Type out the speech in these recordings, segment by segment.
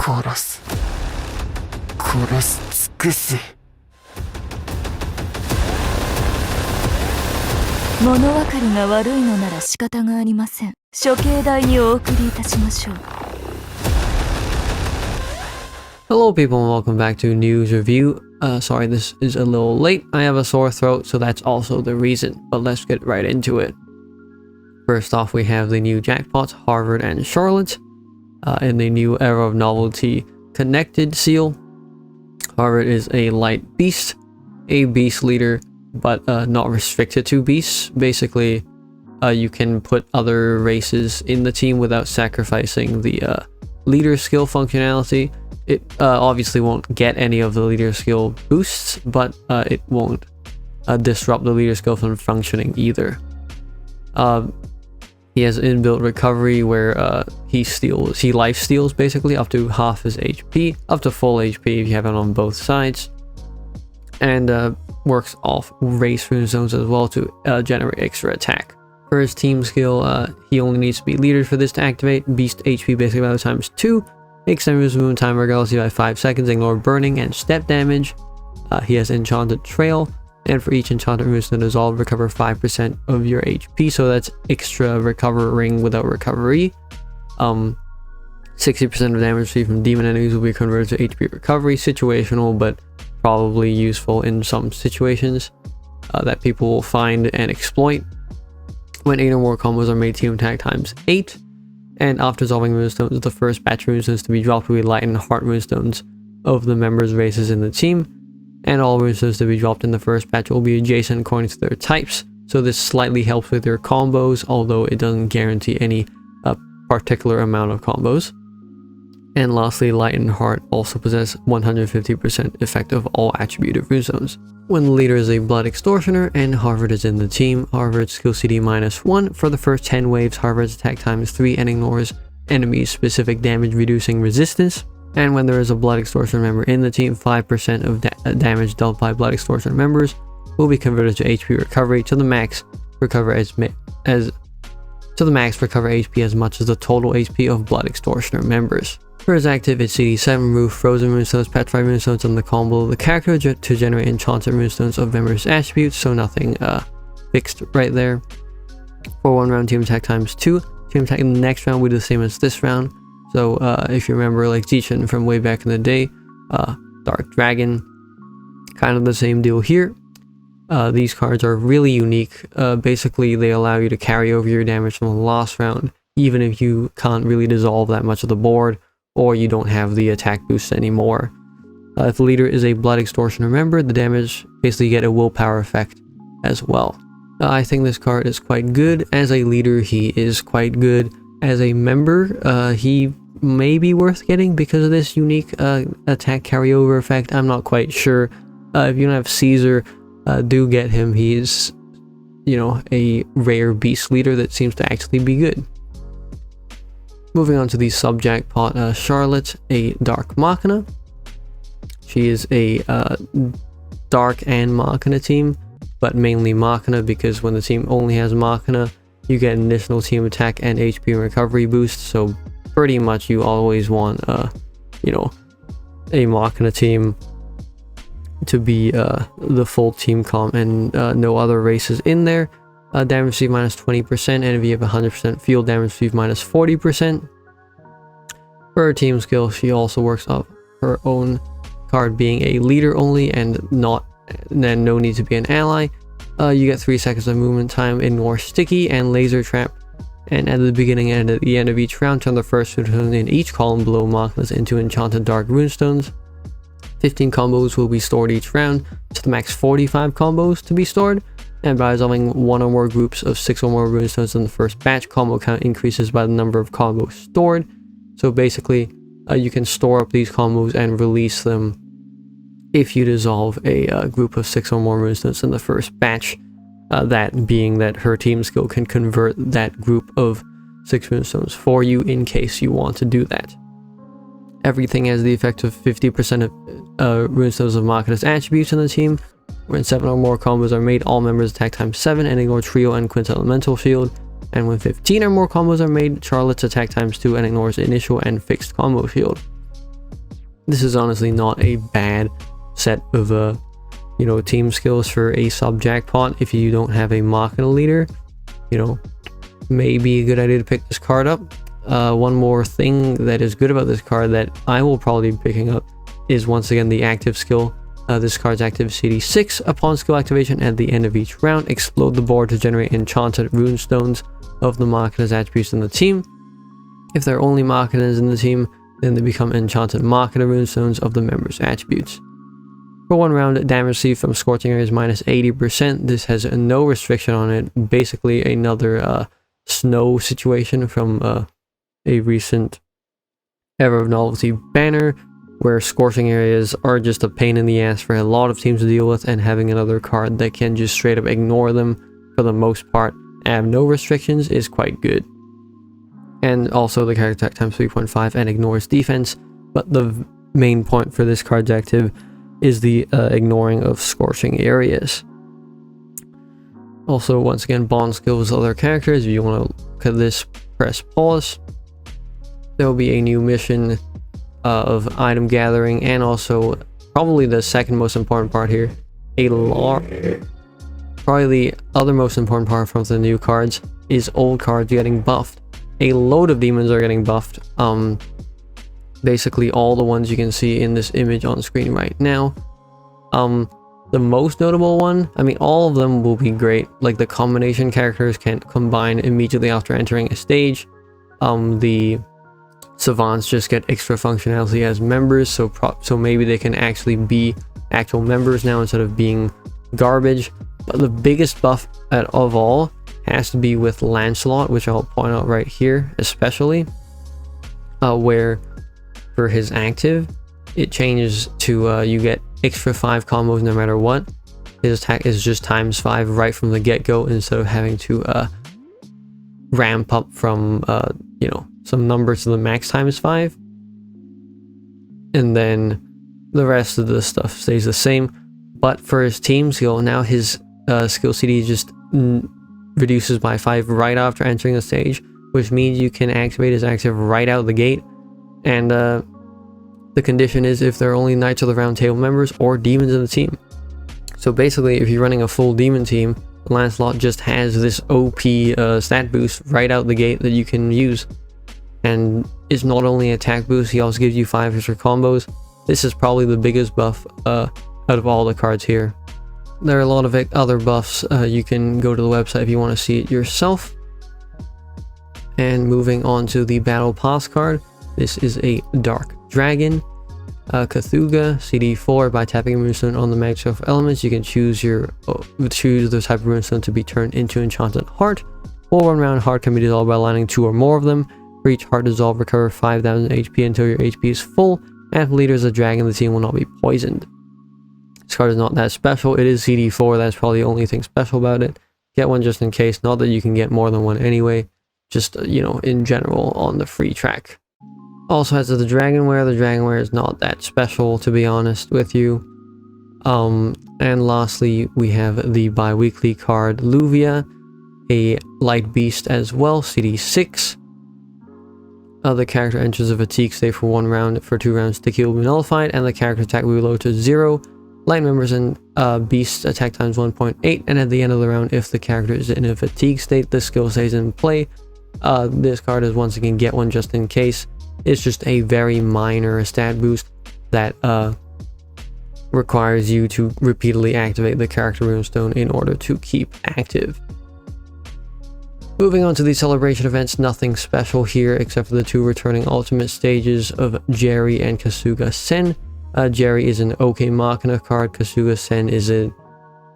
殺す。殺し尽くす。物分かりが悪いのなら仕方がありません。処刑台にお送りいたしましょう。Hello people and welcome back to News Review. Sorry this is a little late. I have a sore throat, so that's also the reason. But let's get right into it. First off, we have the new Jackpots, Harvard and Charlotte. In the new Era of Novelty Connected seal. Harvard is a light beast, a beast leader, but not restricted to beasts. Basically, you can put other races in the team without sacrificing the leader skill functionality. It obviously won't get any of the leader skill boosts, but it won't disrupt the leader skill from functioning either. He has inbuilt recovery where he life steals basically up to half his HP, up to full HP if you have it on both sides, and works off race rune zones as well to generate extra attack. For his team skill, he only needs to be leader for this to activate. Beast HP basically value times 2, extend his movement time regardless by 5 seconds, ignore burning and step damage. He has enchanted trail, and for each enchanted runestone dissolve, recover 5% of your HP, so that's extra recovering without recovery. 60% of damage received from demon enemies will be converted to HP recovery. Situational, but probably useful in some situations that people will find and exploit. When 8 or more combos are made, team attack times 8. And after dissolving runestones, the first batch of runestones to be dropped will be light and heart runestones of the members' races in the team. And all runestones to be dropped in the first batch will be adjacent according to their types. So this slightly helps with your combos, although it doesn't guarantee any particular amount of combos. And lastly, light and heart also possess 150% effect of all attributed runestones. When the leader is a blood extortioner and Harvard is in the team, Harvard's skill CD -1 for the first 10 waves, Harvard's attack times 3 and ignores enemies' specific damage reducing resistance. And when there is a blood extortion member in the team, 5% of damage dealt by blood extortion members will be converted to HP recovery to the max. Recover HP as much as the total HP of blood extortioner members. For his active, it's CD7, remove frozen runestones, petrified runestones on the combo of the character to generate enchanted runestones of members' attributes, so nothing fixed right there. For 1 round, team attack times 2. Team attack in the next round will be the same as this round. So if you remember, like Zichin from way back in the day, Dark Dragon, kind of the same deal here. These cards are really unique. Basically, they allow you to carry over your damage from the last round, even if you can't really dissolve that much of the board, or you don't have the attack boost anymore. If the leader is a blood extortioner member, the damage basically get a willpower effect as well. I think this card is quite good. As a leader, he is quite good. As a member, he may be worth getting because of this unique attack carryover effect. I'm not quite sure. If you don't have Caesar, do get him. He's, a rare beast leader that seems to actually be good. Moving on to the sub-jackpot, Charlotte, a Dark Machina. She is a Dark and Machina team, but mainly Machina because when the team only has Machina, you get an additional team attack and HP recovery boost, so pretty much you always want, a Machina team to be the full team comp and no other races in there. Damage received -20%, and if you have 100% field damage received -40%. For her team skill, she also works off her own card being a leader only and no need to be an ally. You get 3 seconds of movement time, ignore sticky and laser trap, and at the beginning and at the end of each round, turn the first runestone in each column below Machinas into enchanted dark runestones. 15 combos will be stored each round, to the max 45 combos to be stored, and by resolving 1 or more groups of 6 or more runestones in the first batch, combo count increases by the number of combos stored. So basically, you can store up these combos and release them if you dissolve a group of 6 or more runestones in the first batch. That being that her team skill can convert that group of 6 runestones for you in case you want to do that. Everything has the effect of 50% of runestones of Machina's attributes in the team. When 7 or more combos are made, all members attack times 7 and ignore trio and quint elemental shield. And when 15 or more combos are made, Charlotte's attack times 2 and ignores initial and fixed combo shield. this is honestly not a bad set of you know, team skills for a sub jackpot. If you don't have a Machina leader, you know, maybe a good idea to pick this card up. One more thing that is good about this card that I will probably be picking up is once again the active skill. This card's active CD6. Upon skill activation at the end of each round, explode the board to generate enchanted runestones of the Machina's attributes in the team. If there are only Machinas in the team, then they become enchanted Machina runestones of the members' attributes. For 1 round, damage received from scorching areas minus 80%. This has no restriction on it. Basically another snow situation from a recent Era of Novelty banner, where scorching areas are just a pain in the ass for a lot of teams to deal with, and having another card that can just straight up ignore them for the most part and have no restrictions is quite good. And also the character attack times 3.5 and ignores defense, but the main point for this card's active is the ignoring of scorching areas. Also, once again, bond skills with other characters. If you want to look at this, press pause. There will be a new mission of item gathering, and also probably the second most important part here, probably the other most important part from the new cards is old cards getting buffed. A load of demons are getting buffed. Basically all the ones you can see in this image on screen right now. The most notable one, I mean, all of them will be great. Like the combination characters can combine immediately after entering a stage. The savants just get extra functionality as members, so maybe they can actually be actual members now instead of being garbage. But the biggest buff of all has to be with Lancelot, which I'll point out right here, especially where for his active it changes to you get extra 5 combos no matter what. His attack is just times 5 right from the get-go, instead of having to ramp up from you know, some numbers to the max times 5. And then the rest of the stuff stays the same, but for his team skill, now his skill CD just reduces by 5 right after entering the stage, which means you can activate his active right out the gate. And the condition is if there are only Knights of the Round Table members or demons in the team. So basically, if you're running a full demon team, Lancelot just has this OP stat boost right out the gate that you can use. And it's not only attack boost, he also gives you 5 extra combos. This is probably the biggest buff out of all the cards here. There are a lot of other buffs. You can go to the website if you want to see it yourself. And moving on to the Battle Pass card. This is a Dark Dragon. Cthulhu CD4. By tapping a runestone on the magic of elements, you can choose the type of runestone to be turned into Enchanted Heart. For 1 round, heart can be dissolved by aligning 2 or more of them. For each heart dissolve, recover 5000 HP until your HP is full, and if the leader is a dragon, the team will not be poisoned. This card is not that special. It is CD4, that's probably the only thing special about it. Get one just in case, not that you can get more than one anyway, just, you know, in general on the free track. Also has the Dragonware. The Dragonware is not that special, to be honest with you. And lastly, we have the bi-weekly card Luvia, a light beast as well, CD6. The character enters a fatigue state for 1 round. For 2 rounds, the key will be nullified, and the character attack will be lowered to 0. Light members and beasts attack times 1.8, and at the end of the round, if the character is in a fatigue state, the skill stays in play. This card is once again get one just in case. It's just a very minor stat boost that requires you to repeatedly activate the character runestone in order to keep active. Moving on to the celebration events, nothing special here except for the 2 returning ultimate stages of Jerry and Kasuga Sen. Jerry is an OK Machina card. Kasuga Sen is a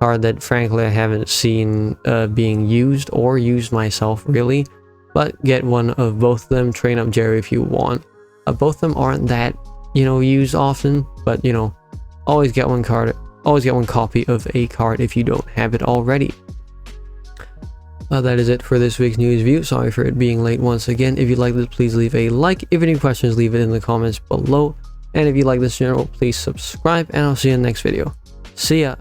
card that frankly I haven't seen being used or used myself really. But get one of both of them, train up Jerry if you want. Both of them aren't that, you know, used often, but you know, always get one copy of a card if you don't have it already. That is it for this week's news review. Sorry for it being late once again. If you like this, please leave a like. If you have any questions, leave it in the comments below. And if you like this channel, please subscribe, and I'll see you in the next video. See ya!